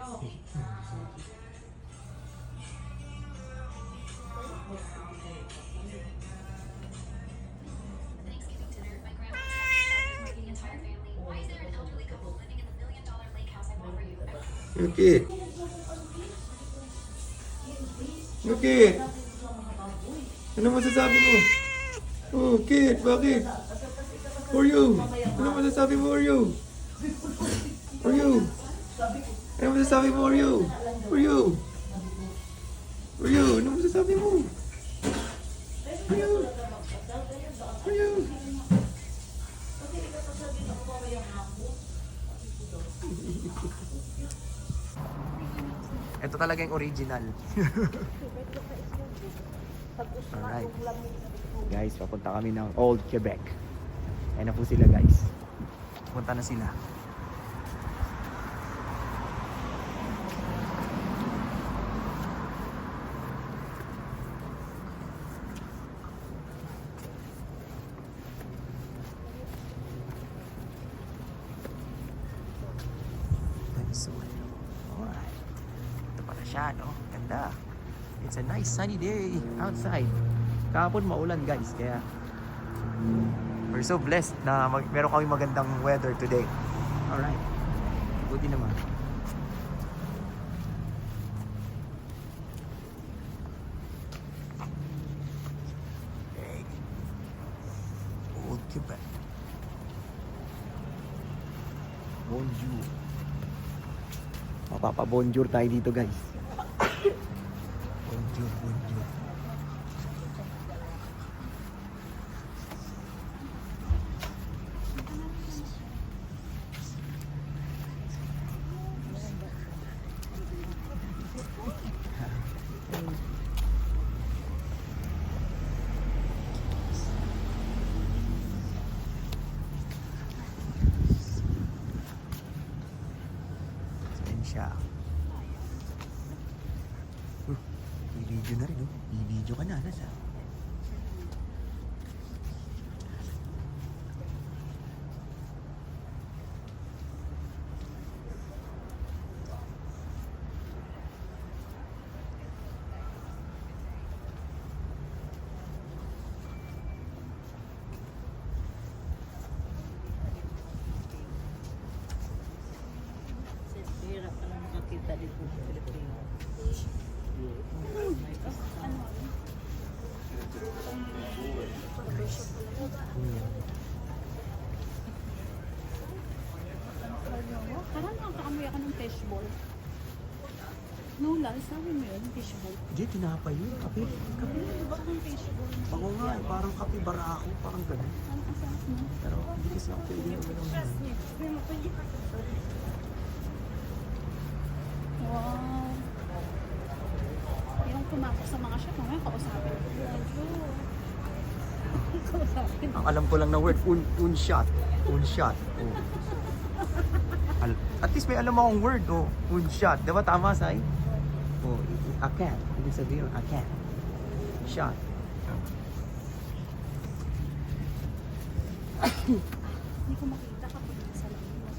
Okay. Okay. Ano masasabi mo? Oh, kid, bakit? Oreo! Ano masasabi mo, Oreo? Oreo! Ano masasabi mo, Oreo? Oreo! Oreo, ano masasabi mo? Oreo! Oreo! Ito talaga yung original. Alright. Guys, papunta kami ng Old Quebec. Ayan na po sila, guys. Punta na sila. So, alright. Ito pala siya, no? Ganda. It's a nice sunny day outside. Kahapon maulan, guys. Kaya we're so blessed na meron kami magandang weather today. Alright. Buti naman. Okay. Old Quebec. Bonjour. Mapapa-bonjour tayo dito, guys. Bonjour, bonjour. Siya. I-video na rin, oh. I-video ka na, nasa. Hirap ka lang makakita dito sa Pilipinas. Parang nakakaamoy ako ng fishball. Nola, sabi mo yun, fishball. Hindi, tinapay yun. Kape. Kape. Parang fishball. Ako nga, parang kape barako. Parang ganun. Parang asarap mo. Pero hindi kasi ako pwede yung ulam. Wow. Yung pumasok sa mga chef, mamaya kausapin. Kausapin. Ang alam ko lang na word, un shot. Un shot. Oh. At least may alam akong word, oh. Un shot. Diba tama, Sai? Oh, a cat. Ibig sabihin, a cat. Shot. Hindi ko makita kapag nasa labas.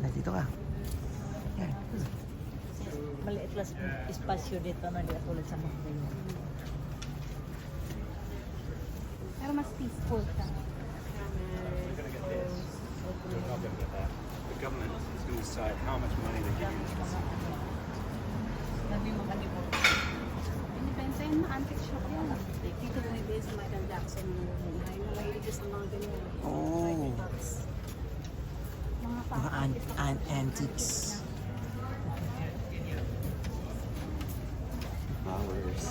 Nandito ka. Yan. Maliit lang espasyo dito na di tulad sa mga Pero mas peaceful ka. The government is going to decide how much money they give you. Sabi mga libo. Depende yun na antique shop yan. Dito bumibili sa Michael Jackson. Ay, nalahilig sa mga ganyan. Oh. Mga Mga antiques. Flowers.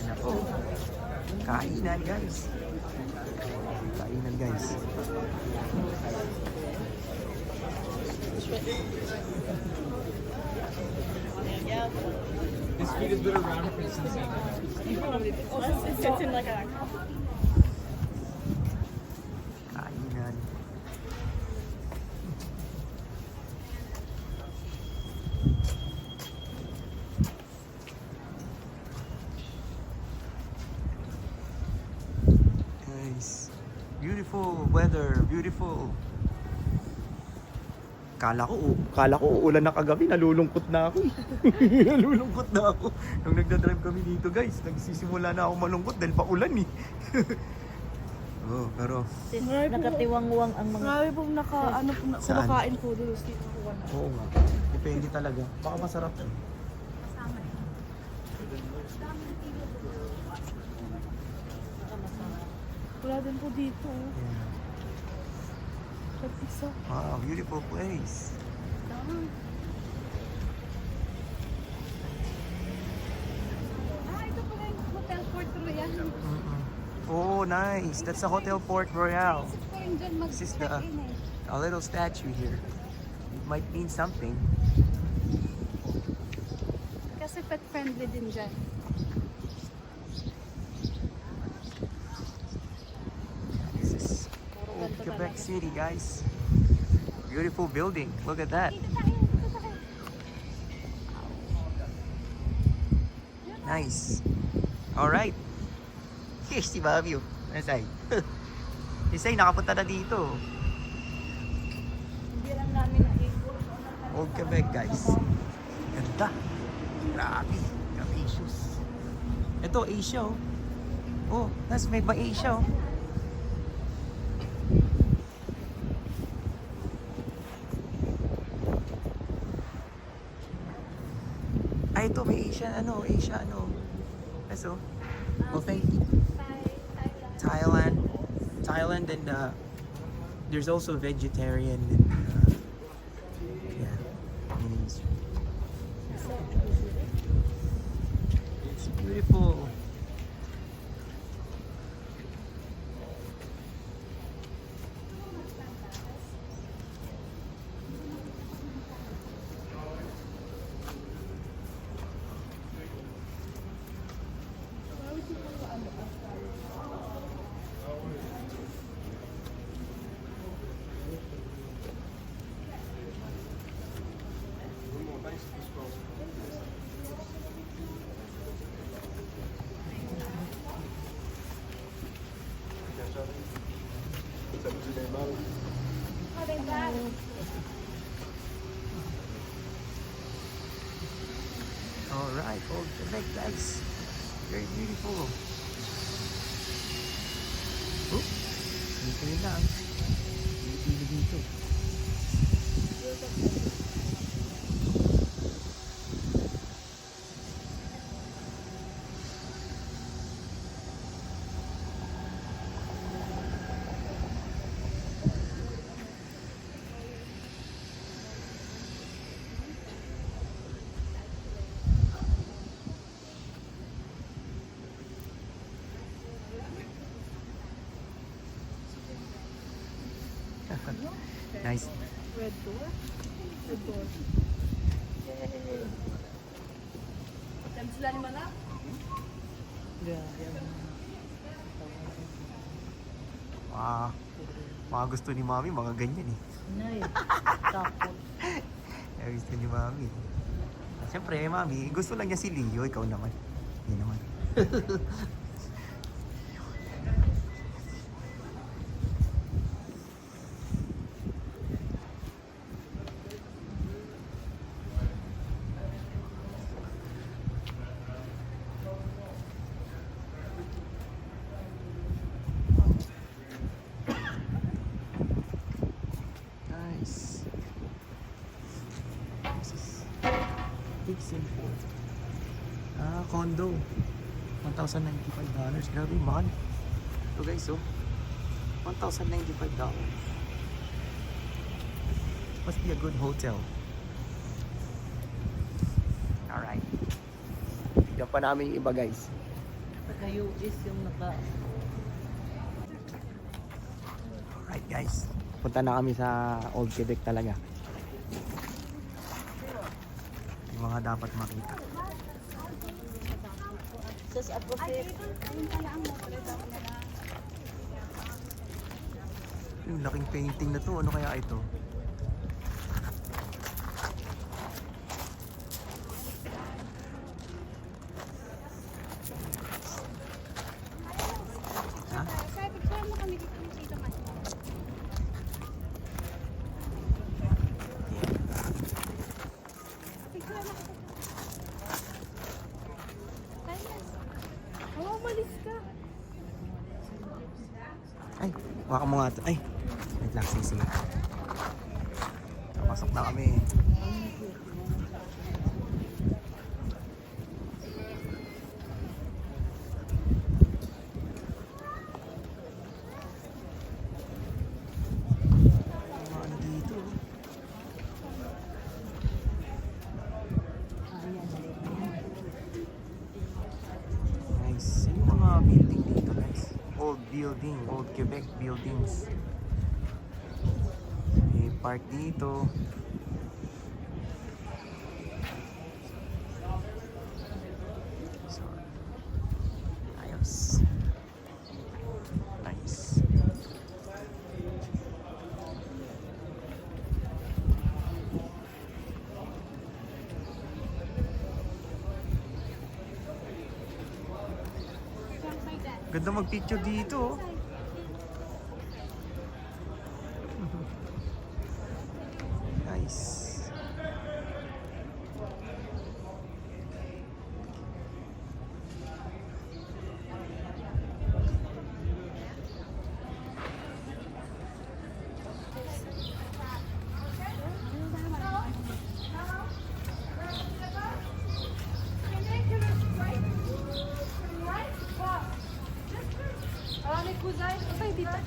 Yan po. Kainan, guys. Kainan, guys. This food has been around for since It sits in like a... Kainan. Guys, beautiful weather, beautiful. Kala ko uulan na kagabi, nalulungkot na ako. Nalulungkot na ako. Nung nagdadrive kami dito guys, nagsisimula na ako malungkot dahil paulan eh. Oh, pero Sis, nakatiwangwang ang mga... Marami pong Saan? kumakain po doon. Dito po na. oo nga, depende talaga. Baka masarap eh. Wala din po dito. Yeah. Isa. Wow, beautiful place. Ito pala yung Hotel Port Royal. Oh, nice. That's the Hotel Port Royal. Isip ko yung dyan This is the mag-check-in eh. a little statue here. It might mean something. Kasi pet friendly din dyan. This is old Quebec City, guys. Beautiful building. Look at that. Nice. All right. Here's si Bobby. Nasay? Isay, nakapunta na dito. Hindi lang namin na-equal. Old Quebec, guys. Ganda. Grabe. Capacious. Ito, Asia, oh. Oh, that's made by Asia, oh. Ay, ito, may Asia, Asia, Eso. Oh, thank you. Thailand, and there's also vegetarian and yeah, Vietnamese. It's beautiful. Alright, Old Quebec, guys. Very beautiful. Oh, dito yun lang. Dito dito. Nice. Red door. Red door. Yan sila ni Mana? Grabe. Mga gusto ni Mami, mga ganyan eh. Nay, takot. Mga gusto ni Mami. Siyempre, Mami, gusto lang niya si Leo. Ikaw naman. Hindi naman. Nice. This is big simple. Condo. $1,095. Grabe, mahal. Ito guys, oh. $1,095. Must be a good hotel. Alright. Tignan pa namin yung iba guys. Taga-US yung naka... Alright guys. Punta na kami sa Old Quebec talaga. Yung mga dapat makita. Sus, ako Ayun pala ang mall. Yung laking painting na to, ano kaya ito? Ha? Sir, picture mo kami dito man. Ay, waka mo nga ito. Ay, wait lang, sisi. Napasok na kami. Ano dito? Nice. Ano yung mga building dito, guys? Old building, old Quebec buildings. May park dito. So, ayos. Nice. Ganda mag-picture dito. Oh. Nice. Les cousins, ça il dit pas.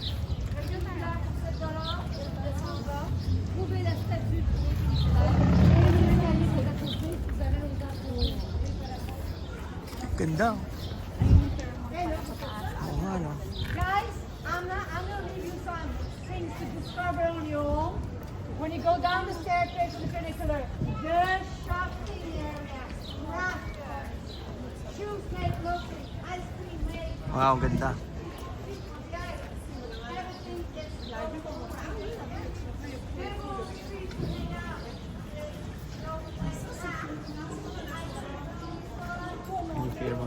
Trouvez la statue. Ganda. Oo nga, no? Guys, I'm gonna leave you some things to discover on your own. When you go down the staircase to the funicular, the shopping area, crafters, cheesecake loafing, ice cream made. Wow, ganda. Guys, everything is Yung firma.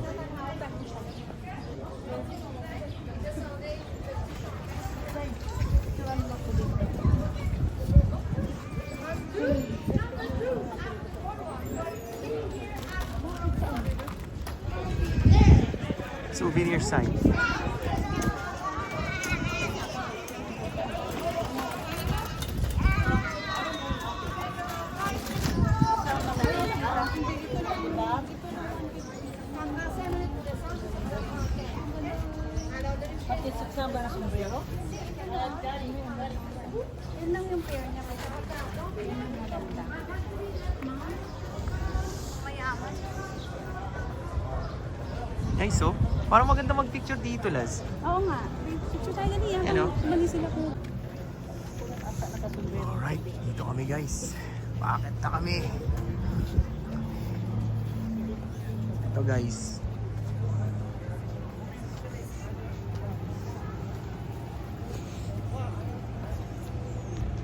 Souvenir sign. Pati saksamba na sombrero. Yun lang yung pair niya. Mayaman. Nice, oh. Parang maganda mag-picture dito, Laz. Oo nga. Picture tayo na niya. Ano? Mali sila ko. Alright, dito kami, guys. Bakit na kami? Ito, guys.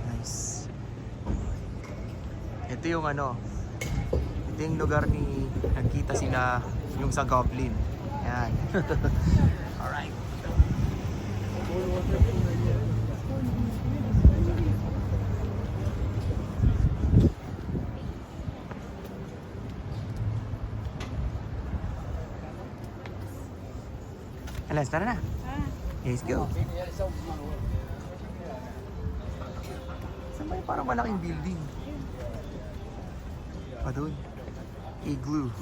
Nice. Ito yung ano, ito yung lugar ni nagkita sila yung sa Goblin. Yan. Alright. Alas, tara na. Let's go. Saan ba yung parang malaking building? Pa doon. Igloo.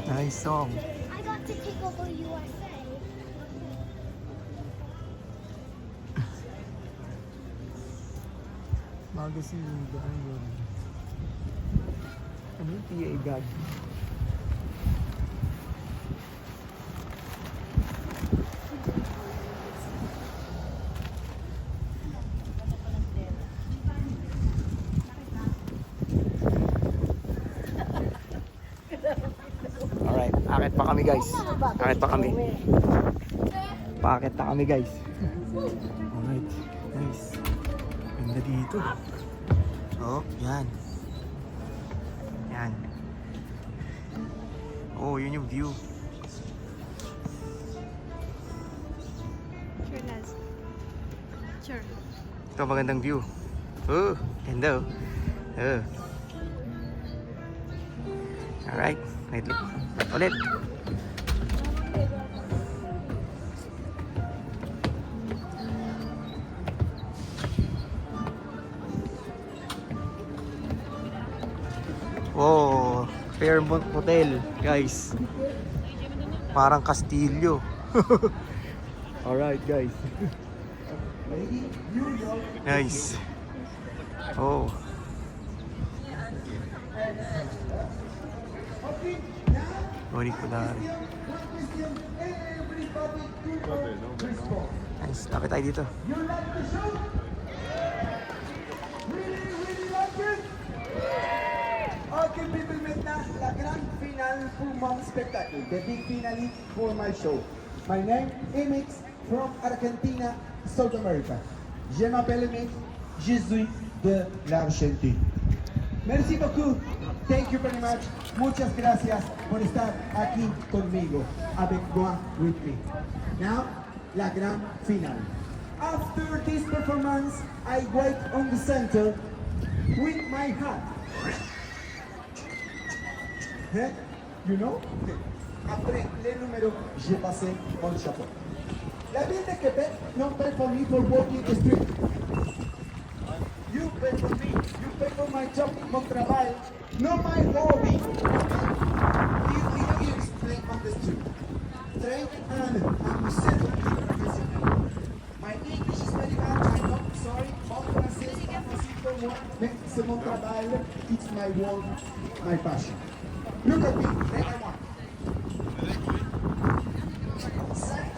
Nice song. I got to take over USA. Magazine, ganyan. Ano yung PA bag? Alright, akit pa kami, guys. Akit pa kami. Paakit na kami, guys. Alright, nice. Ganda dito. Oh, yan. Yan. Oh, yun yung view. Sure, Laz. picture. Ito, magandang view. Oh, ganda oh. Oh. Alright, wait lang. Ulit. Oh, Fairmont Hotel, guys. Parang Castillo. Alright, guys. Nice. Oh. Auricular. Nice. Tapit tayo dito. Okay, people, maintenant, la grande finale pour mon spectacle. The big finale for my show. My name is Mix from Argentina, South America. Je m'appelle Mix, je suis de l'Argentine. Merci beaucoup. Thank you very much. Muchas gracias por estar aquí conmigo. Avec moi, with me. Now, la grande finale. After this performance, I wait on the center with my hat. Hein? You know? Après les numéros, j'ai passé mon chapeau. La ville de Québec non paye for me for walking the street. You pay for me. You pay for my job, mon travail, not my hobby. You explain on the street. Drink and settle. My English is very bad, I know, sorry. Mon français, c'est pas facile pour moi, mais c'est mon travail, it's my work, my passion. Look at me, regarde-moi. $5,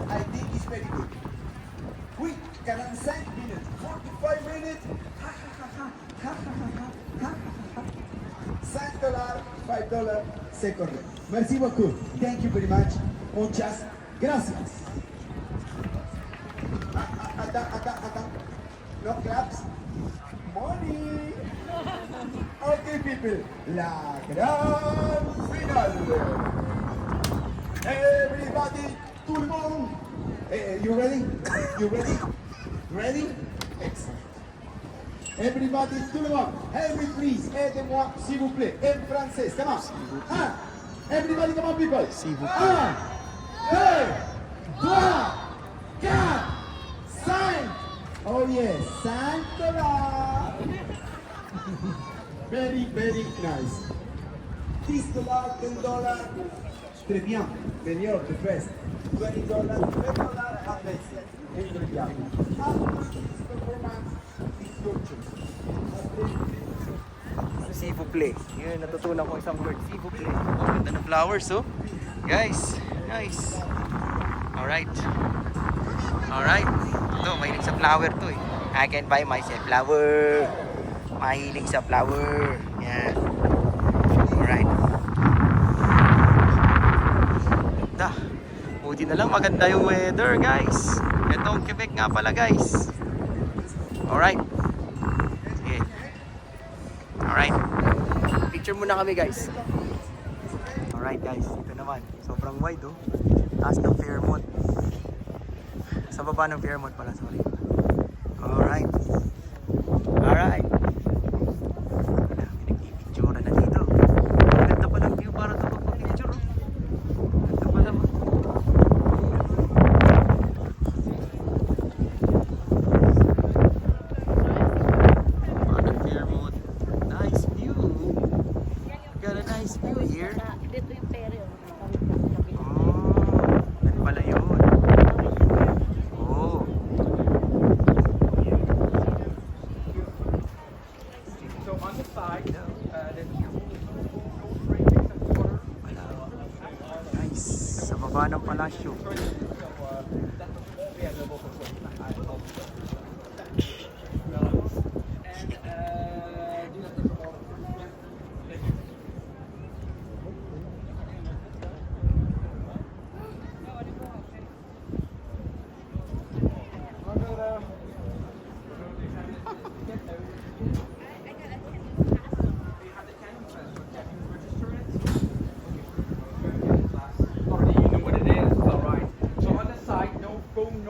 I think it's very good. Quick, 45 minutes, 45 minutes. Ha ha ha ha, ha ha ha ha, ha ha ha. $5, c'est correct. Merci beaucoup. Thank you very much. Muchas gracias. Attends. No claps. Money. Okay, people. La grande finale. Everybody, tout le monde. You ready? You ready? Ready? Excellent. Everybody, tout le monde. Help me, please. Aidez-moi, s'il vous plaît. En français. Come on. Everybody, come on, people. S'il vous plaît. 1, 2, 3, 4, 5. Oh yes, $5. Very, very nice. $10, $10. Très bien. Meilleur, the best. $20, $20, and best. Très bien. After this performance, it's your choice. S'il vous plaît. Yun, natutunan ko isang word. S'il vous plaît. Oh, ganda ng flowers, oh. Guys, nice. Alright. Alright. Ito, mahilig sa flower to eh. I can buy myself flower. Mahilig sa flower. Yan. Alright. Ganda. Buti na lang maganda yung weather, guys. Itong Quebec nga pala, guys. Alright. Sige. Alright. Picture muna kami, guys. Alright, guys. Ito naman. Sobrang wide, oh. Taas ng Fairmont. Sa baba ng Fairmont pala, sorry. Alright. Alright. May nagpipicture na dito. Ganda pa ng view para ito magpapicture, oh. Ganda pa naman. Parang Fairmont. Nice view. Got a nice view here. Dito yung pere. Yan pala yun. Oh.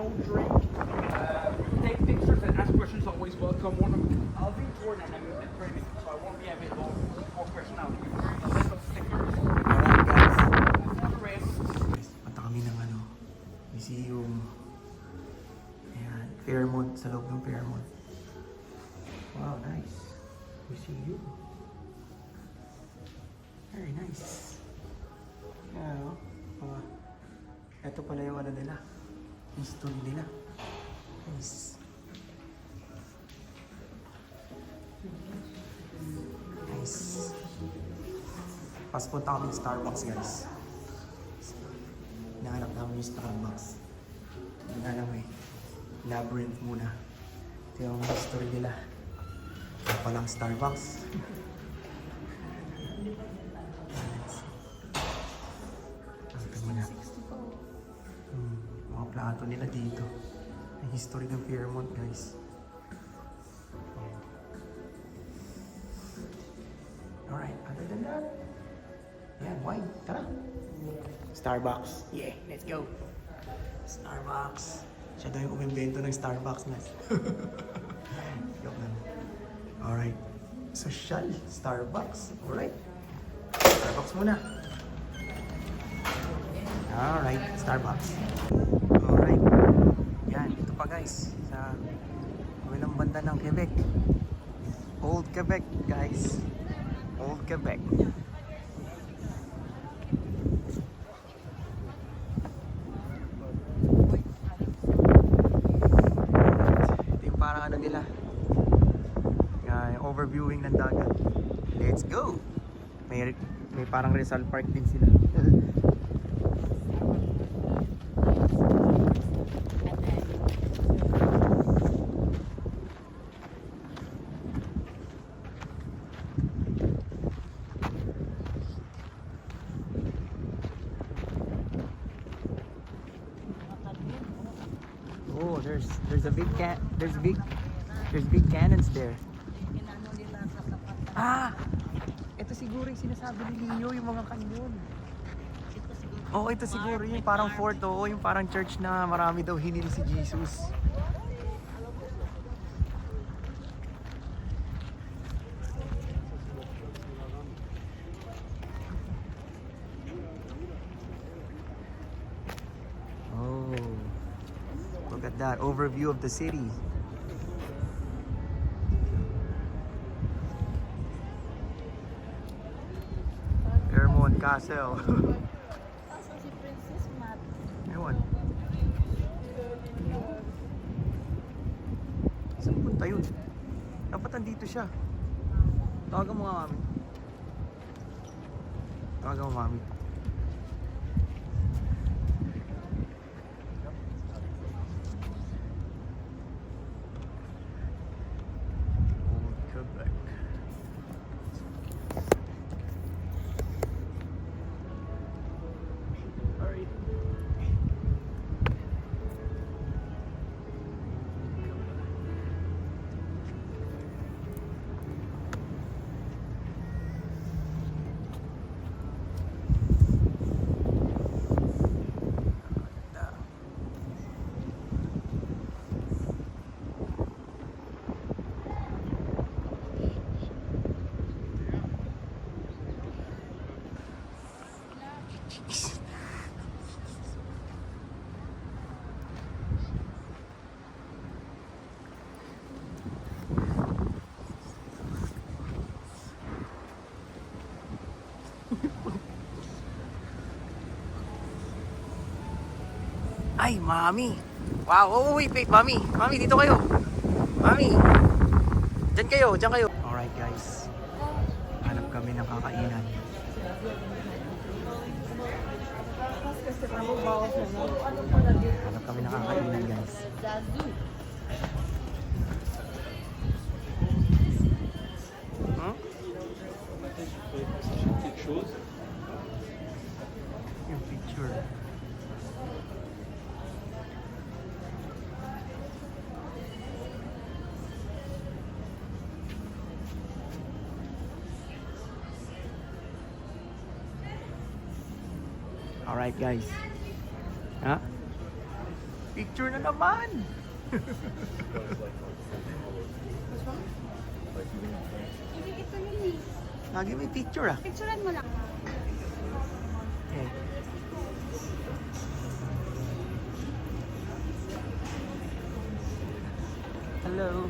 no drink. Take pictures and ask questions, always welcome. I'll be touring and I'm in training, so I won't be available for questions now. A list of stickers. Alright guys. For the race. Punta kami ng ano, museum. Ayan, Fairmont, sa loob ng Fairmont. Wow, nice. Museum. Very nice. Ayan, oh. Ito pala yung ano nila. History nila. Nice. Nice. Pas punta kami ng Starbucks, guys. Hinahanap namin yung Starbucks. Hindi na lang eh. Labyrinth muna. Ito yung history nila. Ito palang Starbucks. Ito muna. Mga plato nila dito. Ang history ng Fairmont, guys. Alright, other than that, yan, wine. Tara. Starbucks. Yeah, let's go. Starbucks. Siya daw yung umimbento ng Starbucks na. Joke lang. Alright. Social. Starbucks. Alright. Starbucks muna. Alright. Starbucks. Alright. Yan. Ito pa guys. Sa walang banda ng Quebec. Old Quebec guys. Old Quebec. Parang ano nila, yung overviewing ng dagat. Let's go! May parang Rizal Park din sila. Oh, there's big cannons there. Inano nila sa tapat. Ah! Ito siguro yung sinasabi ni Leo, yung mga kanyon. Ito siguro. Oo, ito siguro yung parang fort, oo, yung parang church na marami daw hinil si Jesus. Oh, look at that overview of the city. Fairmont Castle. Kaso si Princess Matt. Ewan. Saan punta yun? Dapat nandito siya. Tawagan mo nga, mami. Tawagan mo, mami. Old Quebec. Alright. Ay, mami. Wow, oh, wait, mami. Mami, dito kayo. Mami. Diyan kayo. Alright, guys. Hanap kami ng kakainan. Hanap kami ng kakainan, guys. Hmm? Yung picture. Alright guys. Ha? Picture na naman! Hindi, ito yun eh. Lagi may picture ah. Picturean mo lang. Okay. Hello.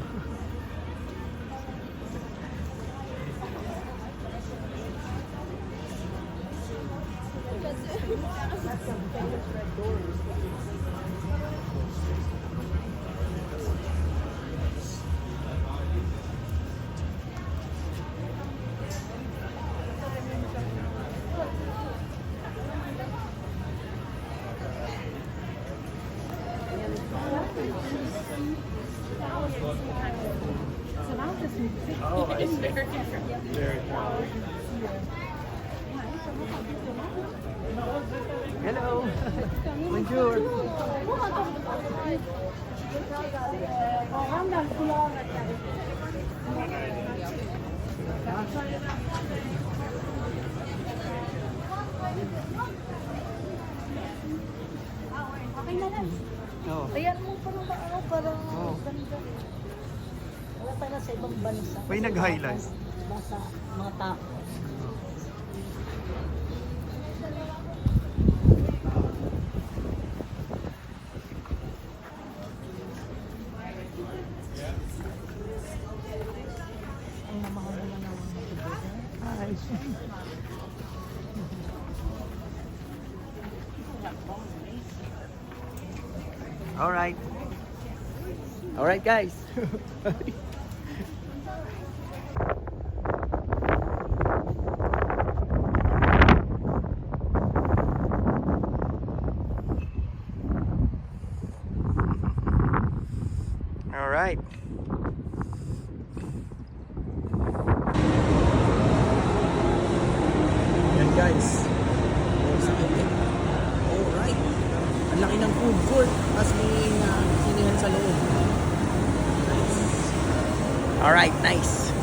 Oh, I see. Very cool. Hello. Bonjour. Okay na lang. Oh. Ayan mo parang parang Oo. ganda. Wala tayo sa ibang bansa. May nag-highlight. Basta mga tao. Ang mamahal na lang ang matubig. All right. All right, guys. All right. Yan guys. Alright. Ang laki ng food court. Tapos may sinihan sa loob. Nice. Alright, nice.